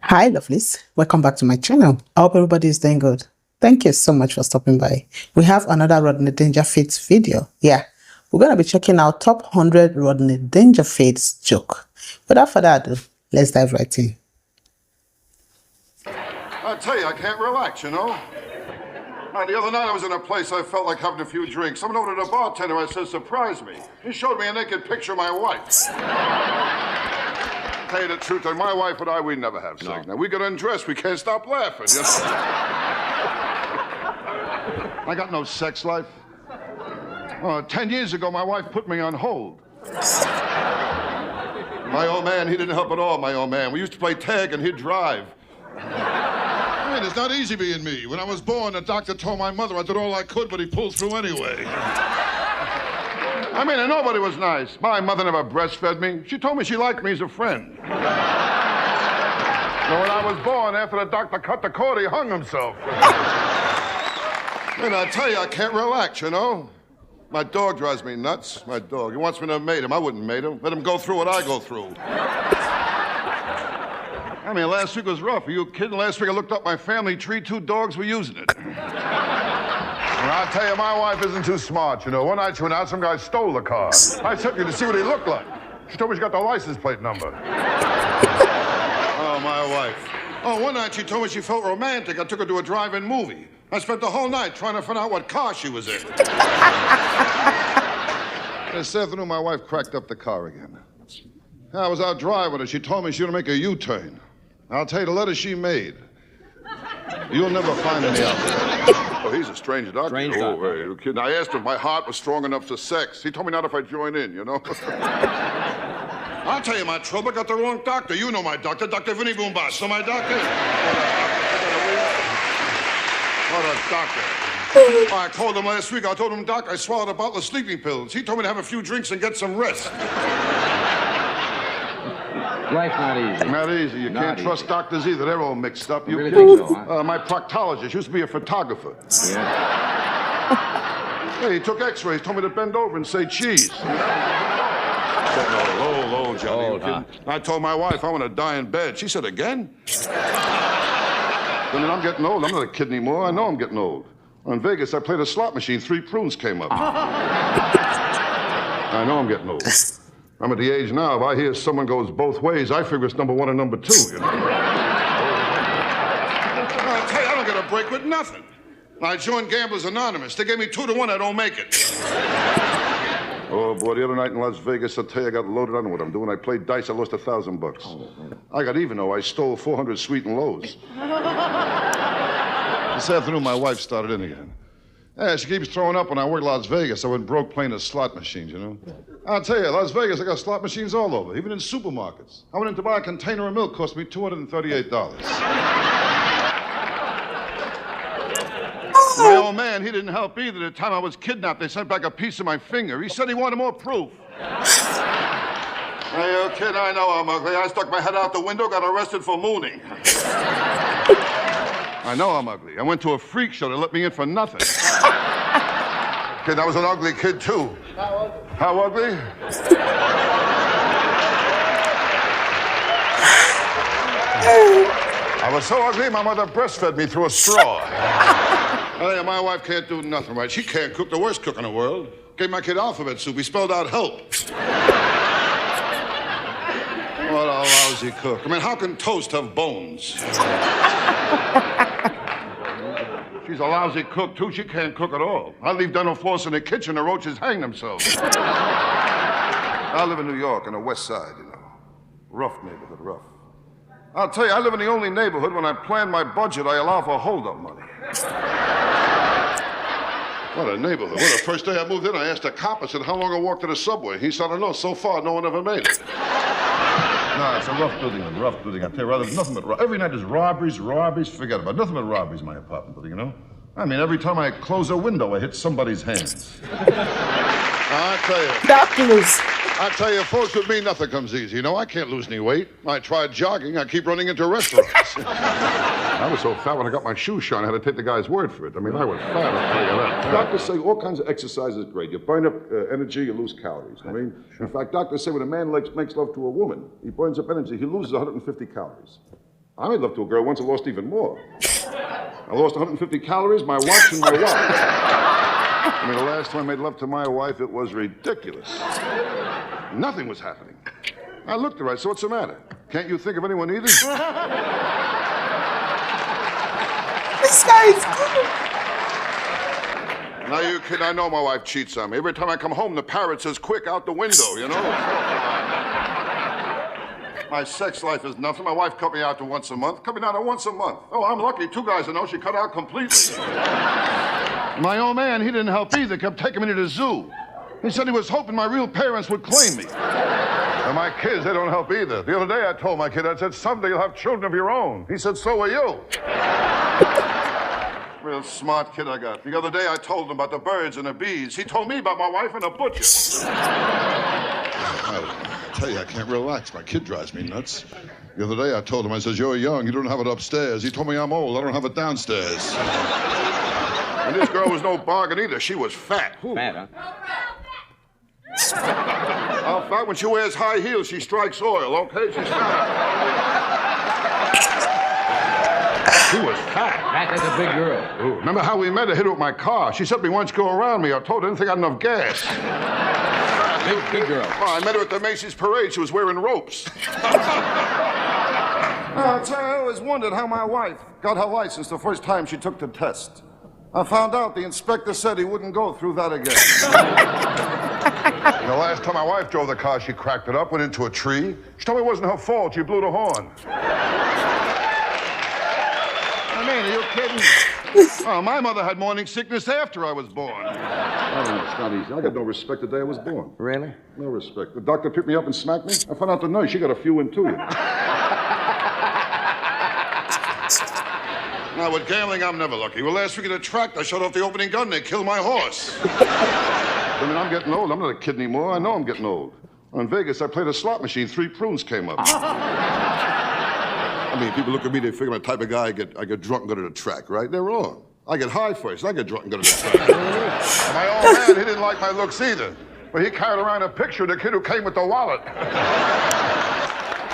Hi, lovelies. Welcome back to my channel. I hope everybody is doing good. Thank you so much for stopping by. We have another Rodney Dangerfield video. Yeah, we're going to be checking out top 100 Rodney Dangerfield's joke. Without further ado, let's dive right in. I tell you, I can't relax, you know? The other night I was in a place I felt like having a few drinks. Someone ordered a bartender. I said, surprise me. He showed me a naked picture of my wife. Tell you the truth, my wife and I, we never have sex. No. Now, we get undressed, we can't stop laughing, you know? I got no sex life. 10 years ago, my wife put me on hold. My old man, he didn't help at all, my old man. We used to play tag and he'd drive. I mean, it's not easy being me. When I was born, the doctor told my mother I did all I could, but he pulled through anyway. I mean, and nobody was nice. My mother never breastfed me. She told me she liked me as a friend. So when I was born, after the doctor cut the cord, he hung himself. And I tell you, I can't relax, you know? My dog drives me nuts. My dog. He wants me to have made him. I wouldn't mate him. Let him go through what I go through. I mean, last week was rough. Are you kidding? Last week I looked up my family tree. 2 dogs were using it. And I'll tell you, my wife isn't too smart, you know. One night she went out, some guy stole the car. I took her to see what he looked like. She told me she got the license plate number. Oh, my wife. Oh, one night she told me she felt romantic. I took her to a drive-in movie. I spent the whole night trying to find out what car she was in. This afternoon, my wife cracked up the car again. I was out driving her. She told me she was going to make a U-turn. I'll tell you, the letter she made, you'll never find any out there. Oh, he's a strange doctor. Strange doctor. Oh, you kidding? I asked him if my heart was strong enough for sex. He told me not if I join in, you know? I'll tell you my trouble. I got the wrong doctor. You know my doctor, Dr. Vinny Boombas. Know my doctor? What a doctor. I called him last week. I told him, Doc, I swallowed a bottle of sleeping pills. He told me to have a few drinks and get some rest. Life's not easy. Not easy. You can't trust doctors either. They're all mixed up. You really think so, huh? My proctologist used to be a photographer. Yeah. Hey, he took x-rays, told me to bend over and say cheese. Low, Johnny. I told my wife I want to die in bed. She said, again? I mean, I'm getting old. I'm not a kid anymore. I know I'm getting old. In Vegas, I played a slot machine. 3 prunes came up. I know I'm getting old. I'm at the age now, if I hear someone goes both ways, I figure it's number 1 and number 2, you know? I tell you, I don't get a break with nothing. I joined Gamblers Anonymous. They gave me 2 to 1, I don't make it. Oh, boy, the other night in Las Vegas, I tell you, I got loaded. I know what I'm doing. I played dice, I lost $1,000. I got even, though. I stole 400 sweet and lows. This afternoon, my wife started in again. Yeah, she keeps throwing up when I work Las Vegas. I went broke playing the slot machines, you know? I'll tell you, Las Vegas, I got slot machines all over, even in supermarkets. I went in to buy a container of milk, cost me $238. My old man, he didn't help either. The time I was kidnapped, they sent back a piece of my finger. He said he wanted more proof. Hey, you kid, I know I'm ugly. I stuck my head out the window, got arrested for mooning. I know I'm ugly. I went to a freak show. They let me in for nothing. Kid, I was an ugly kid, too. How ugly? I was so ugly, my mother breastfed me through a straw. Hey, my wife can't do nothing right. She can't cook, the worst cook in the world. Gave my kid alphabet soup. He spelled out help. What a lousy cook. I mean, how can toast have bones? She's a lousy cook, too. She can't cook at all. I leave dental floss in the kitchen, the roaches hang themselves. I live in New York, on the west side, you know. Rough neighborhood, rough. I'll tell you, I live in the only neighborhood when I plan my budget, I allow for hold-up money. What a neighborhood. Well, the first day I moved in, I asked a cop, I said, how long I walk to the subway? He said, I don't know. So far, no one ever made it. No, it's a rough building, I tell you, rather, nothing but every night is robberies, forget about it. Nothing but robberies, my apartment building, you know? I mean, every time I close a window, I hit somebody's hands. I tell you. Doctors. I tell you, folks, with me, nothing comes easy. You know, I can't lose any weight. I tried jogging. I keep running into restaurants. I was so fat when I got my shoes shone, I had to take the guy's word for it. I mean, I was fat, I'll tell you that. Doctors say all kinds of exercise is great. You burn up energy, you lose calories. I mean, in fact, doctors say when a man makes love to a woman, he burns up energy, he loses 150 calories. I made love to a girl once and lost even more. I lost 150 calories, my watch, and my wallet. I mean, the last time I made love to my wife, it was ridiculous. Nothing was happening. I looked at her, I said, what's the matter? Can't you think of anyone either? This guy is good. Now, you kid, I know my wife cheats on me. Every time I come home, the parrot says, quick, out the window, you know? My sex life is nothing. My wife cut me out to once a month. Cut me down to once a month. Oh, I'm lucky. 2 guys I know she cut out completely. My old man, he didn't help either. Kept taking me to the zoo. He said he was hoping my real parents would claim me. And my kids, they don't help either. The other day I told my kid, I said, someday you'll have children of your own. He said, so will you. Real smart kid I got. The other day I told him about the birds and the bees. He told me about my wife and the butcher. I tell you, I can't relax. My kid drives me nuts. The other day I told him, I says, you're young, you don't have it upstairs. He told me I'm old, I don't have it downstairs. And this girl was no bargain either. She was fat. Fat, huh? How fat? When she wears high heels, she strikes oil, okay? She's fat. She was fat. Fat, that's a big girl. Ooh, remember how we met? I hit her with my car. She said to me, why don't you go around me? I told her I didn't think I had enough gas. Big girl. Oh, I met her at the Macy's parade. She was wearing ropes. I tell you, I always wondered how my wife got her license the first time she took the test. I found out the inspector said he wouldn't go through that again. The last time my wife drove the car, she cracked it up, went into a tree. She told me it wasn't her fault. She blew the horn. I mean, are you kidding? Oh, my mother had morning sickness after I was born. Oh, it's not easy. I got no respect the day I was born. Really? No respect. The doctor picked me up and smacked me. I found out the nurse, she got a few in too. Now, with gambling, I'm never lucky. Well, last week at the track, I shot off the opening gun and they killed my horse. I mean, I'm getting old. I'm not a kid anymore. I know I'm getting old. In Vegas, I played a slot machine. 3 prunes came up. I mean, people look at me, they figure I'm the type of guy I get drunk and go to the track, right? They're wrong. I get high first. I get drunk and go to the track. My old man, he didn't like my looks either. But he carried around a picture of the kid who came with the wallet.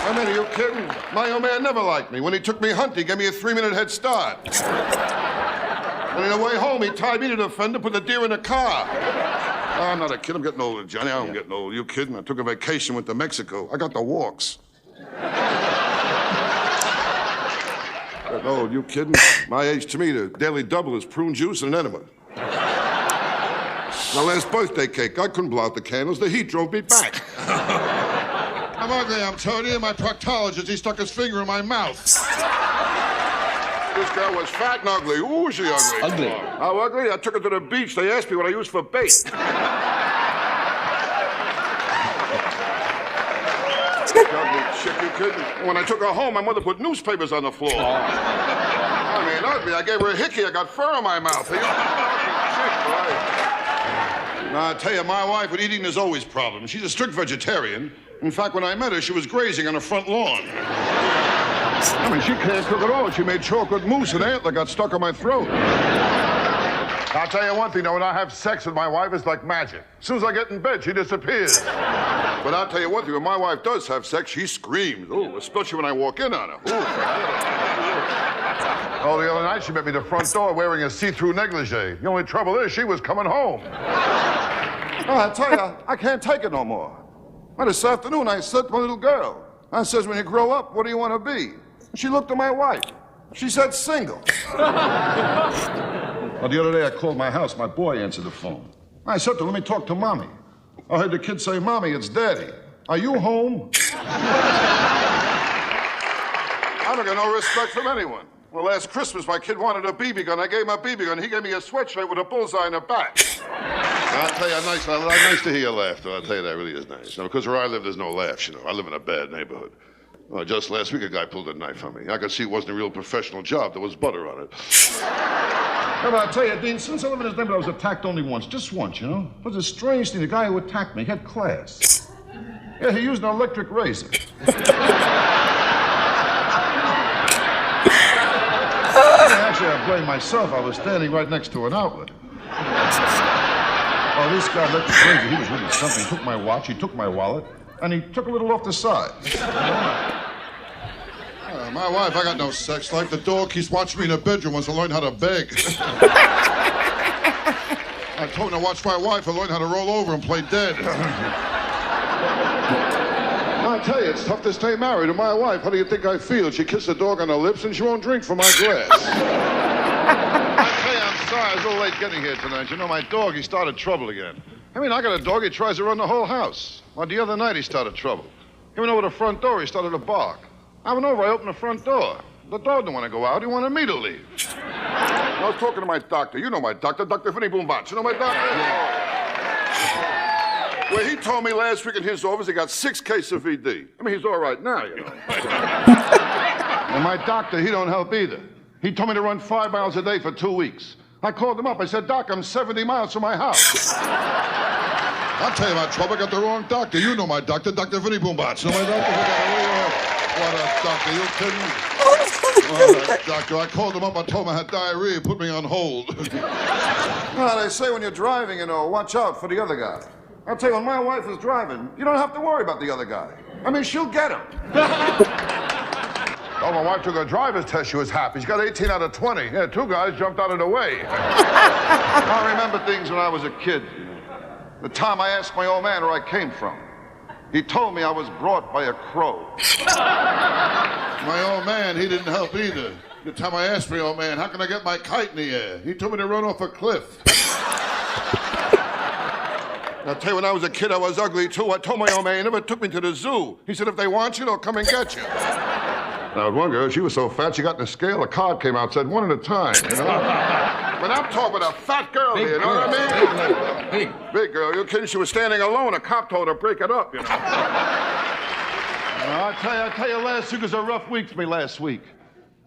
I mean, are you kidding? My old man never liked me. When he took me hunting, he gave me a 3-minute head start. And on the way home, he tied me to the fender, put the deer in the car. Oh, I'm not a kid. I'm getting older, Johnny. I'm getting old. You kidding? I took a vacation, went to Mexico. I got the walks. Getting old. You kidding? My age, to me, the daily double is prune juice and an enema. My last birthday cake, I couldn't blow out the candles. The heat drove me back. I'm ugly, I'm telling you. My proctologist, he stuck his finger in my mouth. This girl was fat and ugly. Ooh, was she ugly? Ugly. How ugly? I took her to the beach. They asked me what I used for bait. Ugly chick, you kidding? When I took her home, my mother put newspapers on the floor. I mean, ugly. I gave her a hickey. I got fur in my mouth. Ugly chick, right? Now, I tell you, my wife with eating is always problems. She's a strict vegetarian. In fact, when I met her, she was grazing on her front lawn. I mean, she can't cook at all. She made chocolate mousse and antler got stuck on my throat. I'll tell you one thing, though, when I have sex with my wife, it's like magic. As soon as I get in bed, she disappears. But I'll tell you one thing, when my wife does have sex, she screams. Ooh, especially when I walk in on her. Ooh. Oh, the other night, she met me at the front door wearing a see-through negligee. The only trouble is she was coming home. Oh, I tell you, I can't take it no more. Well, this afternoon, I said to my little girl, I says, when you grow up, what do you want to be? She looked at my wife. She said, single. Well, the other day, I called my house. My boy answered the phone. I said to him, let me talk to Mommy. I heard the kid say, Mommy, it's Daddy. Are you home? I don't get no respect from anyone. Well, last Christmas, my kid wanted a BB gun. I gave him a BB gun. He gave me a sweatshirt with a bullseye in the back. I'll tell you, nice to hear your laughter. I'll tell you, that really is nice. Now, because where I live, there's no laughs, you know. I live in a bad neighborhood. Well, just last week, a guy pulled a knife on me. I could see it wasn't a real professional job. There was butter on it. Yeah, but I'll tell you, Dean, since I live in this neighborhood, I was attacked only once. Just once, you know. It was a strange thing. The guy who attacked me had class. Yeah, he used an electric razor. Actually, I blame myself. I was standing right next to an outlet. Oh, this guy electric razor, he was really something. He took my watch, he took my wallet, and he took a little off the side. Oh, My wife, I got no sex life. The dog keeps watching me in the bedroom wants to learn how to beg. I told him to watch my wife and learn how to roll over and play dead. I tell you, it's tough to stay married to my wife. How do you think I feel? She kissed the dog on the lips and she won't drink from my glass. I tell you, I'm sorry. I was a little late getting here tonight. You know, my dog, he started trouble again. I mean, I got a dog, he tries to run the whole house. Well, the other night he started trouble. He went over the front door, he started to bark. I went over, I opened the front door. The dog didn't want to go out, he wanted me to leave. I was talking to my doctor. You know my doctor, Dr. Vinny Boombach. You know my doctor? Well, he told me last week in his office he got 6 cases of VD. I mean, he's all right now, you know. And my doctor, he don't help either. He told me to run 5 miles a day for 2 weeks. I called him up. I said, Doc, I'm 70 miles from my house. I'll tell you about trouble. I got the wrong doctor. You know my doctor, Dr. Vinny Boombach. You know my doctor? What a doctor. You kidding me? What a doctor. I called him up. I told him I had diarrhea. Put me on hold. Well, they say when you're driving, you know, watch out for the other guy. I'll tell you, when my wife is driving, you don't have to worry about the other guy. I mean, she'll get him. Oh, my wife took a driver's test. She was happy. She got 18 out of 20. Yeah, 2 guys jumped out of the way. I remember things when I was a kid. The time I asked my old man where I came from. He told me I was brought by a crow. My old man, he didn't help either. The time I asked my old man, how can I get my kite in the air? He told me to run off a cliff. I'll tell you, when I was a kid, I was ugly, too. I told my old man, he never took me to the zoo. He said, if they want you, they'll come and get you. Now, one girl, she was so fat, she got in the scale, a card came out, said 1 at a time, you know? But I'm talking about a fat girl here, you know what I mean? Big girl, you kidding? She was standing alone. A cop told her to break it up, you know? I tell you, last week was a rough week for me last week.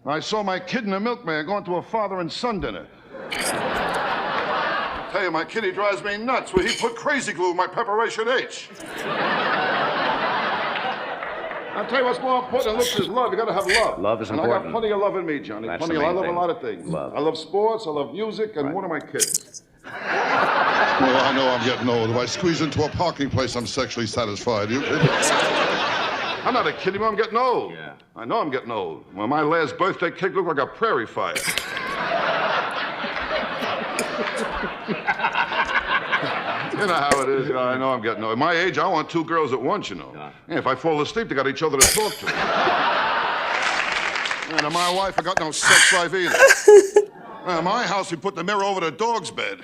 I saw my kid and the milkman going to a father and son dinner. I tell you, my kid, he drives me nuts. Well, he put crazy glue in my preparation H. I'll tell you what's more important than looks is love. You gotta have love. Love is and important. I got plenty of love in me, Johnny. That's Plenty the of main I love thing. a lot of things. Love. I love sports, I love music, and one of my kids. Well, I know I'm getting old. If I squeeze into a parking place, I'm sexually satisfied. You kidding? I'm not a kid anymore. I'm getting old. Yeah. I know I'm getting old. Well, my last birthday cake looked like a prairie fire. You know how it is. I know I'm getting old. At my age, I want 2 girls at once, you know. Yeah, if I fall asleep, they got each other to talk to. And to my wife, I got no sex life either. In my house, we put the mirror over the dog's bed.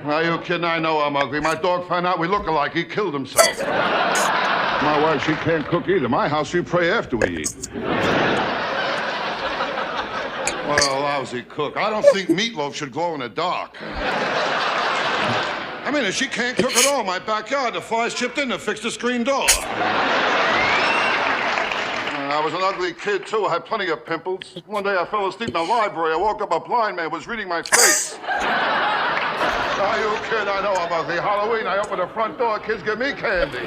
Are you kidding? I know I'm ugly. My dog found out we look alike. He killed himself. My wife, she can't cook either. My house, we pray after we eat. What a lousy cook. I don't think meatloaf should glow in the dark. I mean, if she can't cook at all, my backyard, the flies chipped in to fix the screen door. I was an ugly kid, too. I had plenty of pimples. One day I fell asleep in the library. I woke up, a blind man was reading my face. Are you kidding? I know I'm ugly. Halloween, I opened the front door, kids give me candy.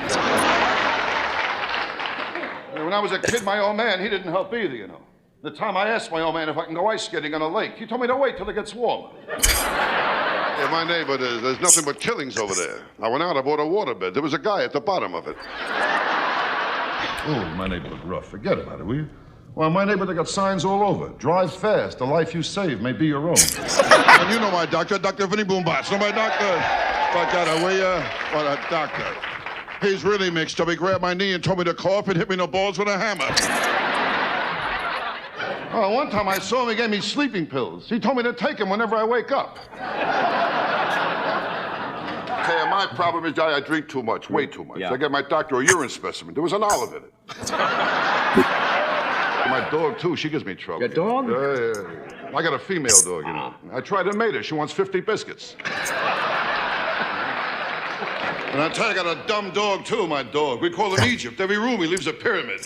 And when I was a kid, my old man, he didn't help either, you know. The time I asked my old man if I can go ice skating on a lake, he told me to wait till it gets warmer. Yeah, my neighbor, there's nothing but killings over there. I went out, I bought a waterbed. There was a guy at the bottom of it. Oh, my neighbor looked rough. Forget about it, will you? Well, my neighbor, they got signs all over. Drive fast. The life you save may be your own. And you know my doctor, Dr. Vinny Boombach. Know my doctor? But God, will you? What a doctor. He's really mixed up. He grabbed my knee and told me to cough and hit me in the balls with a hammer. Oh, one time I saw him, he gave me sleeping pills. He told me to take them whenever I wake up. Okay, my problem is I drink too much, way too much. Yeah. I gave my doctor a urine specimen. There was an olive in it. My dog, too, she gives me trouble. Your dog? Yeah. I got a female dog, you know. I tried to mate her. She wants 50 biscuits. And I tell you, I got a dumb dog, too, my dog. We call him Egypt. Every room he leaves a pyramid.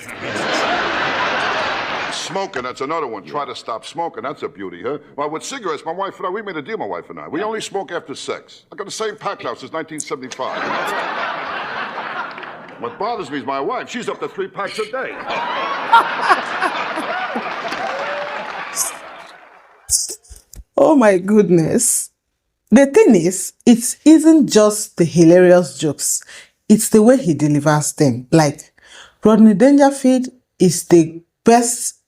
Smoking, that's another one. Try to stop smoking. That's a beauty, huh? Well, with cigarettes, my wife and I, we made a deal, my wife and I. We only smoke after sex. I got the same pack house since 1975. What bothers me is my wife. She's up to 3 packs a day. Oh my goodness. The thing is, it isn't just the hilarious jokes. It's the way he delivers them. Like, Rodney Dangerfield is the best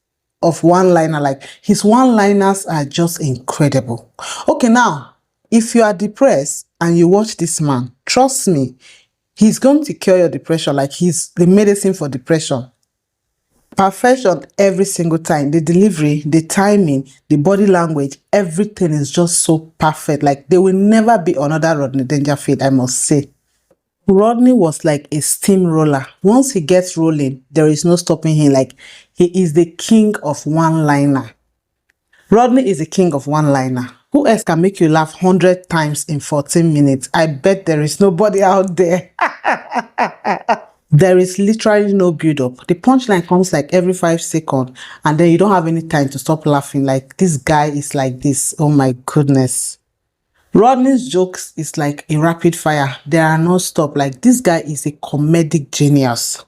of one-liner. Like, his one-liners are just incredible. Okay, now, if you are depressed and you watch this man, trust me, he's going to cure your depression. Like, he's the medicine for depression. Perfection every single time. The delivery, the timing, the body language, everything is just so perfect. Like, there will never be another Rodney Dangerfield, I must say. Rodney was like a steamroller. Once he gets rolling, there is no stopping him. Like, he is the king of one-liner. Rodney is the king of one-liner. Who else can make you laugh 100 times in 14 minutes? I bet there is nobody out there. There is literally no build-up. The punchline comes like every 5 seconds, and then you don't have any time to stop laughing. Like, this guy is like this. Oh my goodness. Rodney's jokes is like a rapid fire. There are no stop. Like, this guy is a comedic genius.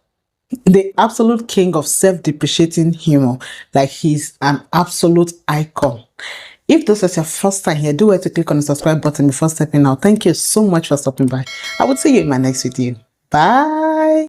The absolute king of self-depreciating humor. Like, he's an absolute icon. If this is your first time here, do well to click on the subscribe button before stepping out. Thank you so much for stopping by. I will see you in my next video. Bye.